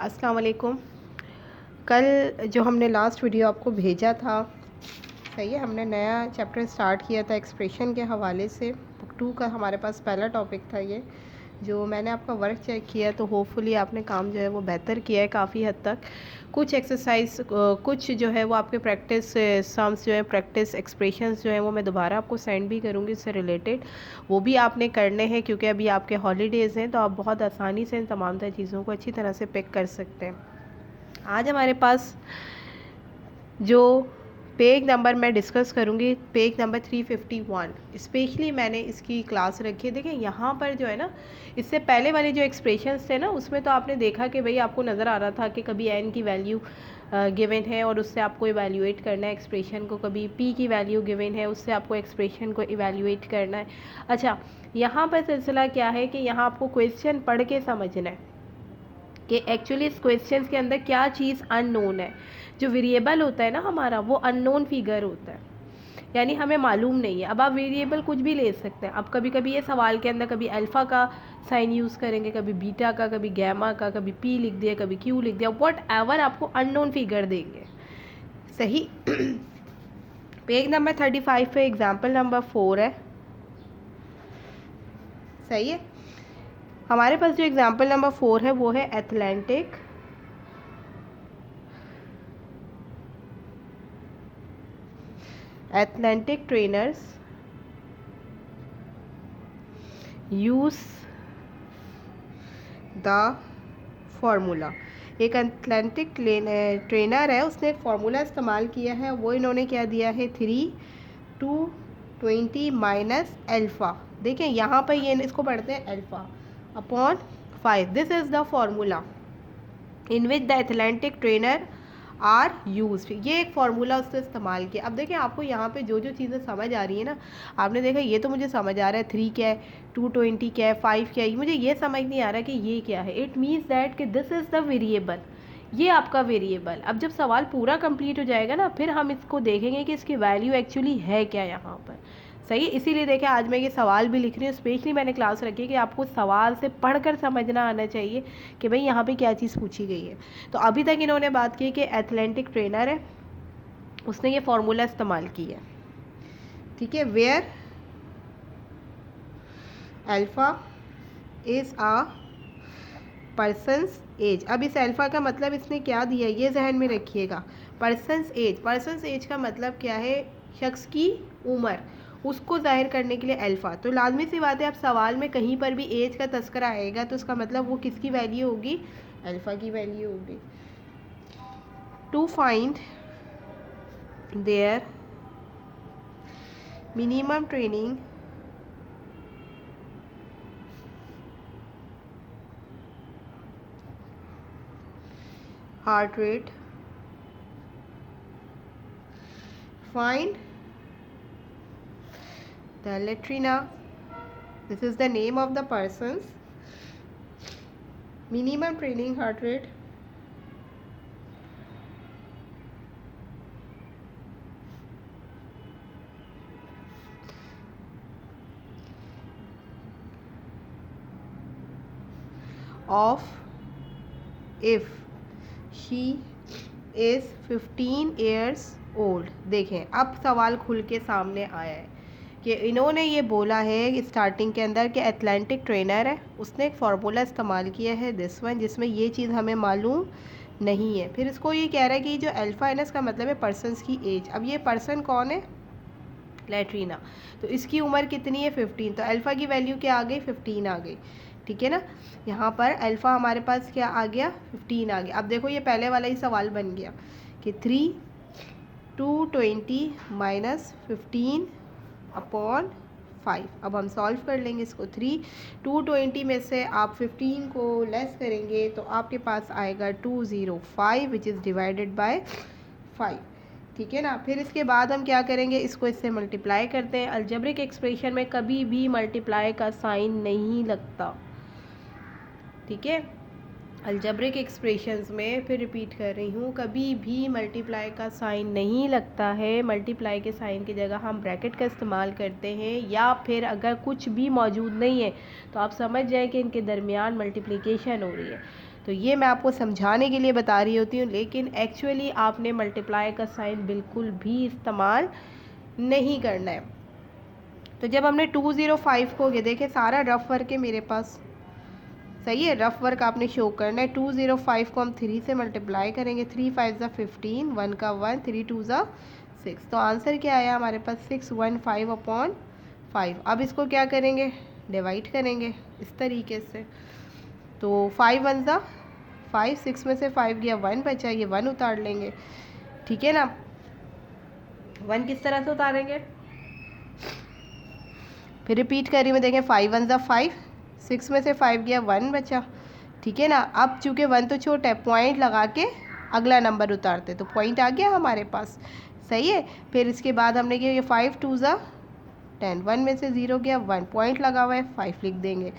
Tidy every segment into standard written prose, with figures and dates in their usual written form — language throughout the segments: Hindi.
अस्सलाम वालेकुम। कल जो हमने लास्ट वीडियो आपको भेजा था, सही है, हमने नया चैप्टर स्टार्ट किया था एक्सप्रेशन के हवाले से। बुक 2 का हमारे पास पहला टॉपिक था ये। जो मैंने आपका वर्क चेक किया तो होपफुली आपने काम जो है वो बेहतर किया है काफ़ी हद तक। कुछ एक्सरसाइज कुछ जो है वो आपके प्रैक्टिस सम्स जो है, प्रैक्टिस एक्सप्रेशंस जो है वो मैं दोबारा आपको सेंड भी करूँगी इससे रिलेटेड। वो भी आपने करने हैं क्योंकि अभी आपके हॉलीडेज़ हैं, तो आप बहुत आसानी से इन तमाम तरह चीज़ों को अच्छी तरह से पिक कर सकते हैं। आज हमारे पास जो पेज नंबर मैं डिस्कस करूँगी, पेज नंबर 351, स्पेशली मैंने इसकी क्लास रखी है। देखिए यहाँ पर जो है ना, इससे पहले वाले जो एक्सप्रेशंस थे ना, उसमें तो आपने देखा कि भाई आपको नज़र आ रहा था कि कभी एन की वैल्यू गिवन है और उससे आपको इवैल्यूएट करना है एक्सप्रेशन को, कभी पी की वैल्यू गिवन है उससे आपको एक्सप्रेशन को इवैल्यूएट करना है। अच्छा, यहाँ पर सिलसिला क्या है कि यहाँ आपको क्वेश्चन पढ़ के समझना है कि एक्चुअली इस क्वेश्चन के अंदर क्या चीज़ अननोन है। जो वेरिएबल होता है ना हमारा, वो अननोन फिगर होता है, यानी हमें मालूम नहीं है। अब आप वेरिएबल कुछ भी ले सकते हैं। अब कभी कभी ये सवाल के अंदर कभी अल्फ़ा का साइन यूज़ करेंगे, कभी बीटा का, कभी गैमा का, कभी पी लिख दिया, कभी क्यू लिख दिया, वट एवर आपको अननोन फिगर देंगे। सही। पेज नंबर 35 पे एग्जाम्पल नंबर 4 है। सही है। हमारे पास जो एग्जाम्पल नंबर 4 है वो है athletic trainers use the formula. एक एथलेटिक ट्रेनर है, उसने एक फार्मूला इस्तेमाल किया है। वो इन्होंने क्या दिया है, 3 2 20 माइनस अल्फ़ा। देखें यहाँ पर ये इसको पढ़ते हैं alpha upon 5। This is the formula in which the athletic trainer are use. ये एक फार्मूला उसने इस्तेमाल किया। अब देखें आपको यहाँ पे जो जो चीज़ें समझ आ रही है ना, आपने देखा ये तो मुझे समझ आ रहा है 3 क्या है, 220 क्या है, 5 क्या है, मुझे ये समझ नहीं आ रहा कि ये क्या है। इट मीन्स दैट कि दिस इज़ द वेरिएबल, ये आपका वेरिएबल। अब जब सवाल पूरा कंप्लीट हो जाएगा ना, फिर हम इसको देखेंगे कि इसकी वैल्यू एक्चुअली है क्या यहाँ पर। सही। इसीलिए देखें आज मैं ये सवाल भी लिख रही हूँ, स्पेशली मैंने क्लास रखी है कि आपको सवाल से पढ़कर समझना आना चाहिए कि भाई यहाँ पे क्या चीज़ पूछी गई है। तो अभी तक इन्होंने बात की कि एथलेटिक ट्रेनर है, उसने ये फार्मूला इस्तेमाल किया है, ठीक है, where alpha is a person's age. अब इस अल्फ़ा का मतलब इसने क्या दिया, ये जहन में रखिएगा। पर्सनस एज का मतलब क्या है, शख्स की उम्र, उसको जाहिर करने के लिए अल्फ़ा। तो लाजमी सी बात है, अब सवाल में कहीं पर भी एज का तस्करा आएगा तो उसका मतलब वो किसकी वैल्यू होगी, अल्फ़ा की वैल्यू होगी। To find their minimum training heart rate, find the latrina, this is the name of the person's minimum training heart rate, of if she is 15 years old। देखें अब सवाल खुल के सामने आया है कि इन्होंने ये बोला है स्टार्टिंग के अंदर कि एथलेटिक ट्रेनर है, उसने एक फार्मूला इस्तेमाल किया है दिस वन, जिसमें ये चीज़ हमें मालूम नहीं है। फिर इसको ये कह रहा है कि जो अल्फ़ा है ना, इसका मतलब है पर्सनस की एज। अब ये पर्सन कौन है, लैट्रीना, तो इसकी उम्र कितनी है, 15। तो अल्फ़ा की वैल्यू क्या आ गई, 15 आ गई, ठीक है ना। यहाँ पर अल्फ़ा हमारे पास क्या आ गया, 15 आ गया। अब देखो ये पहले वाला ही सवाल बन गया कि 3 220 माइनस 15 अपॉन 5। अब हम सॉल्व कर लेंगे इसको। 220 में से आप 15 को लेस करेंगे तो आपके पास आएगा 205 विच इज़ डिवाइडेड बाय 5, ठीक है ना। फिर इसके बाद हम क्या करेंगे, इसको इससे मल्टीप्लाई करते हैं। अलजेब्रिक एक्सप्रेशन में कभी भी मल्टीप्लाई का साइन नहीं लगता, ठीक है। अलजेब्रिक एक्सप्रेशंस में, फिर रिपीट कर रही हूँ, कभी भी मल्टीप्लाई का साइन नहीं लगता है। मल्टीप्लाई के साइन की जगह हम ब्रैकेट का इस्तेमाल करते हैं, या फिर अगर कुछ भी मौजूद नहीं है तो आप समझ जाएं कि इनके दरमियान मल्टीप्लिकेशन हो रही है। तो ये मैं आपको समझाने के लिए बता रही होती हूँ, लेकिन एक्चुअली आपने मल्टीप्लाई का साइन बिल्कुल भी इस्तेमाल नहीं करना है। तो जब हमने 205 को, ये देखें सारा रफ वर्क है मेरे पास, सही है, रफ वर्क आपने शो करना है। 205 को हम 3 से मल्टीप्लाई करेंगे, 3 5 ज़ा 15, 1 का 1, 3 2 ज़ा 6। तो आंसर क्या आया हमारे पास 615/5। अब इसको क्या करेंगे, डिवाइड करेंगे इस तरीके से। तो 5 1 ज़ा 5, 6 में से 5 गया 1 बचा, ये 1 उतार लेंगे, ठीक है ना। 1 किस तरह से उतारेंगे, फिर रिपीट करिए मैं, देखें 5 1 ज़ा 5, 6 में से 5 गया 1 बचा, ठीक है ना। अब चूँकि 1 तो छोटा है, पॉइंट लगा के अगला नंबर उतारते, तो पॉइंट आ गया हमारे पास, सही है। फिर इसके बाद हमने किया ये 5 2 ज़ा 10, 1 में से 0 गया 1, पॉइंट लगा हुआ है 5 लिख देंगे,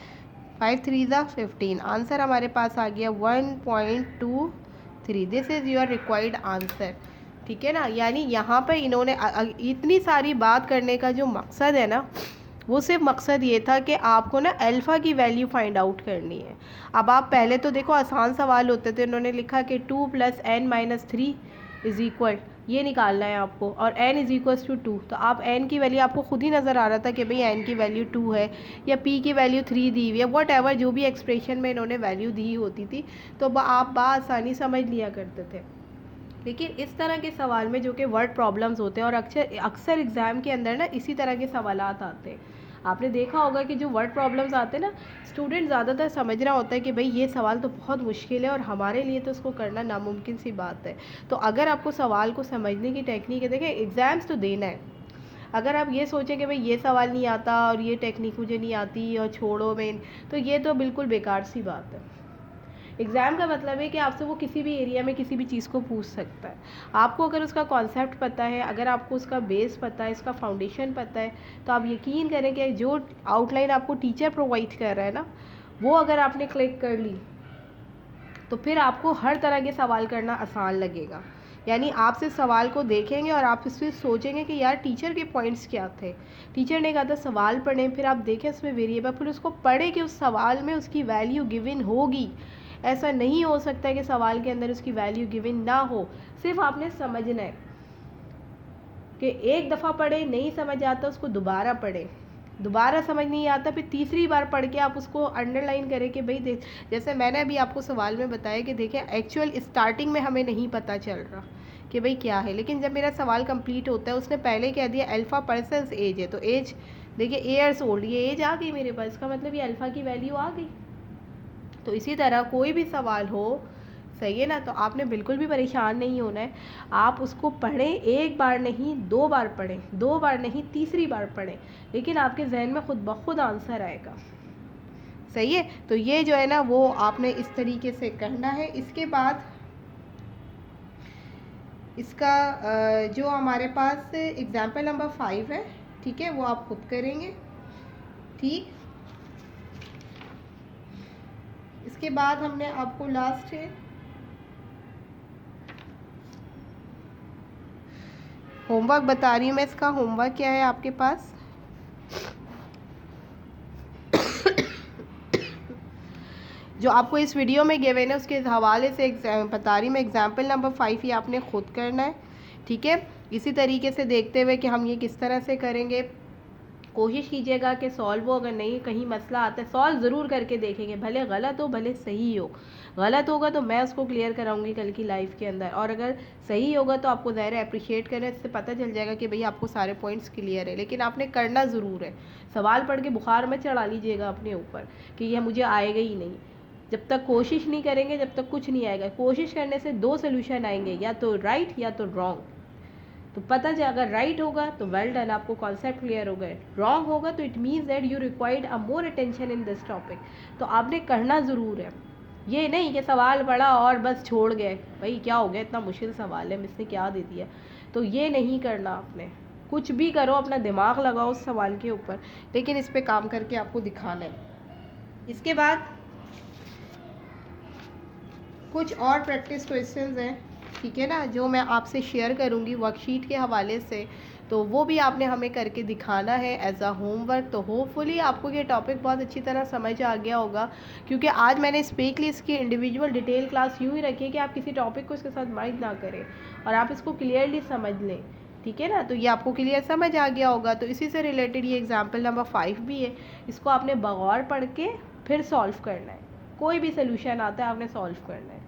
5 3 ज़ा 15। आंसर हमारे पास आ गया 1.23। This is your required answer, ठीक है ना। यानी यहाँ पर इन्होंने इतनी सारी बात करने का जो मकसद है ना, वो सिर्फ मकसद ये था कि आपको ना अल्फ़ा की वैल्यू फाइंड आउट करनी है। अब आप पहले तो देखो आसान सवाल होते थे, उन्होंने लिखा कि 2 + n - 3 = ये निकालना है आपको, और n = 2। तो आप n की वैल्यू आपको खुद ही नज़र आ रहा था कि भाई n की वैल्यू 2 है, या p की वैल्यू 3 दी हुई है, वट एवर जो भी एक्सप्रेशन में इन्होंने वैल्यू दी होती थी, तो आप बआसानी समझ लिया करते थे। लेकिन इस तरह के सवाल में जो कि वर्ड प्रॉब्लम्स होते हैं, और अक्सर एग्ज़ाम के अंदर ना इसी तरह के सवालात आते हैं, आपने देखा होगा कि जो वर्ड प्रॉब्लम्स आते हैं ना, स्टूडेंट ज़्यादातर समझ रहा होता है कि भाई ये सवाल तो बहुत मुश्किल है और हमारे लिए तो इसको करना नामुमकिन सी बात है। तो अगर आपको सवाल को समझने की टेक्निक है, देखें एग्ज़ाम्स तो देना है, अगर आप ये सोचें कि भाई ये सवाल नहीं आता और ये टेक्निक मुझे नहीं आती और छोड़ो मैं, तो ये तो बिल्कुल बेकार सी बात है। एग्ज़ाम का मतलब है कि आपसे वो किसी भी एरिया में किसी भी चीज़ को पूछ सकता है। आपको अगर उसका कॉन्सेप्ट पता है, अगर आपको उसका बेस पता है, इसका फाउंडेशन पता है, तो आप यकीन करें कि जो आउटलाइन आपको टीचर प्रोवाइड कर रहा है ना, वो अगर आपने क्लिक कर ली, तो फिर आपको हर तरह के सवाल करना आसान लगेगा। यानी आप सिर्फ सवाल को देखेंगे और आप इसमें सोचेंगे कि यार टीचर के पॉइंट्स क्या थे। टीचर ने कहा था सवाल पढ़ें, फिर आप देखें उसमें वेरिएबल, फिर उसको पढ़ें कि उस सवाल में उसकी वैल्यू गिवन होगी। ऐसा नहीं हो सकता है कि सवाल के अंदर उसकी वैल्यू गिवन ना हो। सिर्फ आपने समझना है कि एक दफ़ा पढ़े, नहीं समझ आता उसको दोबारा पढ़ें, दोबारा समझ नहीं आता फिर तीसरी बार पढ़ के आप उसको अंडरलाइन करें कि भाई देख, जैसे मैंने अभी आपको सवाल में बताया कि देखिए एक्चुअल स्टार्टिंग में हमें नहीं पता चल रहा कि भाई क्या है, लेकिन जब मेरा सवाल कंप्लीट होता है, उसने पहले कह दिया अल्फ़ा पर्सन्स एज है, तो एज देखिए ईयर्स ओल्ड, ये एज आ गई मेरे पास, इसका मतलब ये अल्फ़ा की वैल्यू आ गई। तो इसी तरह कोई भी सवाल हो, सही है ना, तो आपने बिल्कुल भी परेशान नहीं होना है। आप उसको पढ़ें, एक बार नहीं 2 बार पढ़ें, 2 बार नहीं तीसरी बार पढ़ें, लेकिन आपके जहन में खुद ब खुद आंसर आएगा, सही है। तो ये जो है ना वो आपने इस तरीके से करना है। इसके बाद इसका जो हमारे पास एग्जाम्पल नंबर 5 है, ठीक है, वो आप खुद करेंगे, ठीक। इसके बाद हमने आपको लास्ट होमवर्क बता रही हूँ मैं। इसका होमवर्क क्या है आपके पास, जो आपको इस वीडियो में गिवन है उसके हवाले से बता रही हूँ मैं। एग्जाम्पल नंबर 5 ये आपने खुद करना है, ठीक है। इसी तरीके से देखते हुए कि हम ये किस तरह से करेंगे, कोशिश कीजिएगा कि सॉल्व हो, अगर नहीं कहीं मसला आता है सॉल्व ज़रूर करके देखेंगे, भले गलत हो भले सही हो। गलत होगा तो मैं उसको क्लियर कराऊंगी कल की लाइफ के अंदर, और अगर सही होगा तो आपको ज़ाहिर है अप्रिशिएट करें, इससे पता चल जाएगा कि भाई आपको सारे पॉइंट्स क्लियर है। लेकिन आपने करना ज़रूर है, सवाल पढ़ के बुखार मत चढ़ा लीजिएगा अपने ऊपर कि यह मुझे आएगा ही नहीं। जब तक कोशिश नहीं करेंगे जब तक कुछ नहीं आएगा। कोशिश करने से 2 सोल्यूशन आएंगे, या तो राइट या तो रॉन्ग। तो पता चले अगर राइट होगा तो वेल डन, आपको कॉन्सेप्ट क्लियर हो गए। रॉन्ग होगा तो it means that you required a more attention in this topic. तो आपने करना ज़रूर है, ये नहीं कि सवाल पढ़ा और बस छोड़ गए, भाई क्या हो गया इतना मुश्किल सवाल है मिस ने क्या दे दिया। तो ये नहीं करना, आपने कुछ भी करो अपना दिमाग लगाओ उस सवाल के ऊपर, लेकिन इस पर काम करके आपको दिखाना है। इसके बाद कुछ और प्रैक्टिस क्वेश्चंस हैं, ठीक है ना, जो मैं आपसे शेयर करूंगी वर्कशीट के हवाले से। तो वो भी आपने हमें करके दिखाना है एज अ होमवर्क। तो होपफुली आपको ये टॉपिक बहुत अच्छी तरह समझ आ गया होगा, क्योंकि आज मैंने स्पीकली इसकी इंडिविजुअल डिटेल क्लास यूँ ही रखी है कि आप किसी टॉपिक को इसके साथ मर्ज ना करें और आप इसको क्लियरली समझ लें, ठीक है ना। तो ये आपको क्लियर समझ आ गया होगा। तो इसी से रिलेटेड ये एग्जाम्पल नंबर 5 भी है, इसको आपने बगौर पढ़ के फिर सॉल्व करना है। कोई भी सोल्यूशन आता है आपने सॉल्व करना है,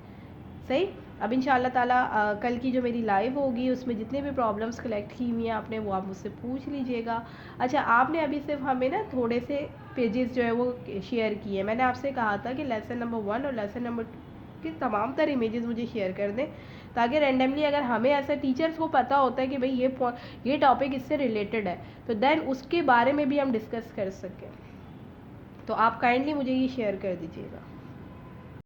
सही। अब इंशाल्लाह ताला कल की जो मेरी लाइव होगी उसमें जितने भी प्रॉब्लम्स कलेक्ट की हुई हैं आपने, वो आप मुझसे पूछ लीजिएगा। अच्छा, आपने अभी सिर्फ हमें ना थोड़े से पेजेस जो है वो शेयर किए हैं। मैंने आपसे कहा था कि लेसन नंबर 1 और लेसन नंबर 2 की तमाम तर इमेजेस मुझे शेयर कर दें, ताकि रैंडमली अगर हमें ऐसा टीचर्स को पता होता है कि भाई ये टॉपिक इससे रिलेटेड है, तो देन उसके बारे में भी हम डिस्कस कर सकें। तो आप काइंडली मुझे ये शेयर कर दीजिएगा।